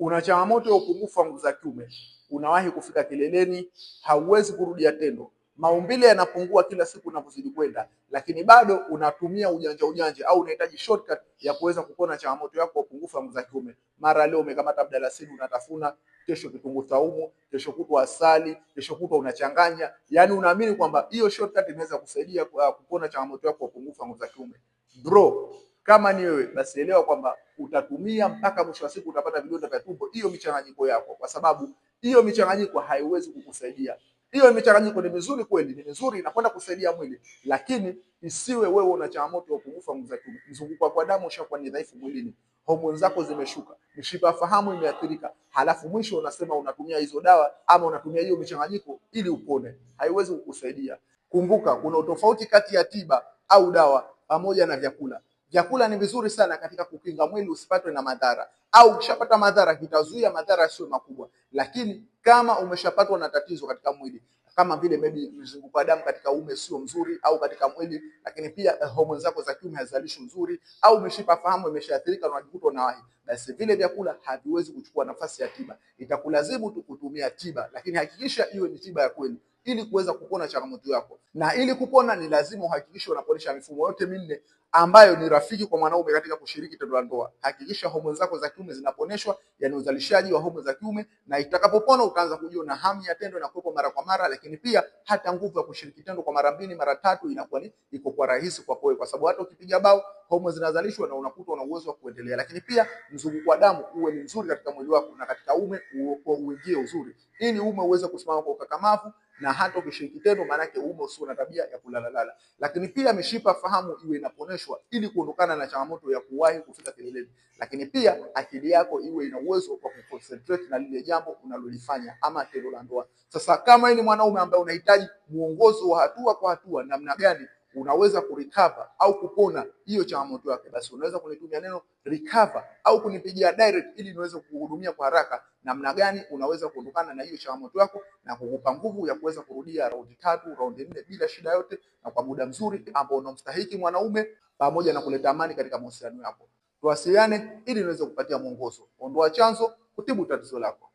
Una changamoto ya upungufu wa nguvu za kiume, unawahi kufika kileleni, hauwezi kurudia tendo, maumbile yanapungua kila siku unavyozidi kwenda, lakini bado unatumia ujanja au unahitaji shortcut ya kuweza kupona changamoto yako ya upungufu wa nguvu za kiume. Mara leo umekamata abdalasini unatafuna, kesho kitunguu saumu, kesho kutwa asali, kesho kutwa unachanganya, yani unaamini kwamba hiyo shortcut inaweza kusaidia kupona changamoto yako ya upungufu wa nguvu za kiume. Bro, kama ni wewe basi elewa kwamba utatumia mpaka mwisho wa siku utapata vidonda vya tumbo hiyo michanganyiko yako, kwa sababu hiyo michanganyiko haiwezi kukusaidia. Hiyo michanganyiko ni mizuri kweli, ni mizuri, inakwenda kusaidia mwili, lakini isiwe wewe una changamoto ya upungufu wa nguvu za kiume. Mzunguko wa damu ushakuwa ni dhaifu mwilini, homoni zako zimeshuka, mishipa fahamu imeathirika, halafu mwisho unasema unatumia hizo dawa ama unatumia hiyo michanganyiko ili upone. Haiwezi kukusaidia. Kumbuka kuna utofauti kati ya tiba au dawa pamoja na vyakula. Vyakula ni vizuri sana katika kukinga mwili usipatwe na madhara, au ukishapata madhara vitazuia madhara yasiyo makubwa. Lakini kama umeshapatwa na tatizo katika mwili, kama vile maybe mzunguko wa damu katika uume sio mzuri au katika mwili, lakini pia homoni zako za kiume hazalishi nzuri, au mishipa fahamu imeshaathirika na unajikuta unawahi, basi vile vyakula haviwezi kuchukua nafasi ya tiba. Itakulazimu tu kutumia tiba, lakini hakikisha iwe ni tiba ya kweli ili kuweza kupona changamoto yako. Na ili kupona ni lazima uhakikishe unaponesha mifumo yote minne ambayo ni rafiki kwa mwanaume katika kushiriki tendo la ndoa. Hakikisha homoni zako za kiume zinaponeshwa, yani uzalishaji wa homoni za kiume, na itakapopona utaanza kujua na hamu ya tendo inakuwepo mara kwa mara, lakini pia hata nguvu ya kushiriki tendo kwa mara 2 mara 3 inakuwa ni iko kwa rahisi kwa wewe, kwa sababu hata ukipiga bao homoni zinazalishwa na unakuta una uwezo wa kuendelea. Lakini pia mzunguko wa damu uwe ni mzuri katika mwili wako na katika uume uingie uzuri, ili uume uweze kusimama kwa ukakamavu, na hata ukishiriki tendo maana yake uume usio na tabia ya kulalalala. Lakini pia mishipa fahamu iwe inaponeshwa ili kuondokana na changamoto ya kuwahi kufika kileleni. Lakini pia akili yako iwe ina uwezo wa kuconcentrate na lile jambo unalolifanya ama tendo la ndoa. Sasa kama ni mwanaume ambaye unahitaji muongozo wa hatua kwa hatua namna gani unaweza kurecover au kupona hiyo changamoto yake, basi unaweza kunitumia neno recover au kunipigia direct ili niweze kukuhudumia kwa haraka namna gani unaweza kuondokana na hiyo changamoto yako na kukupa nguvu ya kuweza kurudia raundi 3, raundi 4 bila shida yote na kwa muda mzuri ambao unamstahiki mwanaume, pamoja na kuleta amani katika mahusiano yako. Tuwasiliane ili niweze kupatia mwongozo. Ondoa chanzo, kutibu tatizo lako.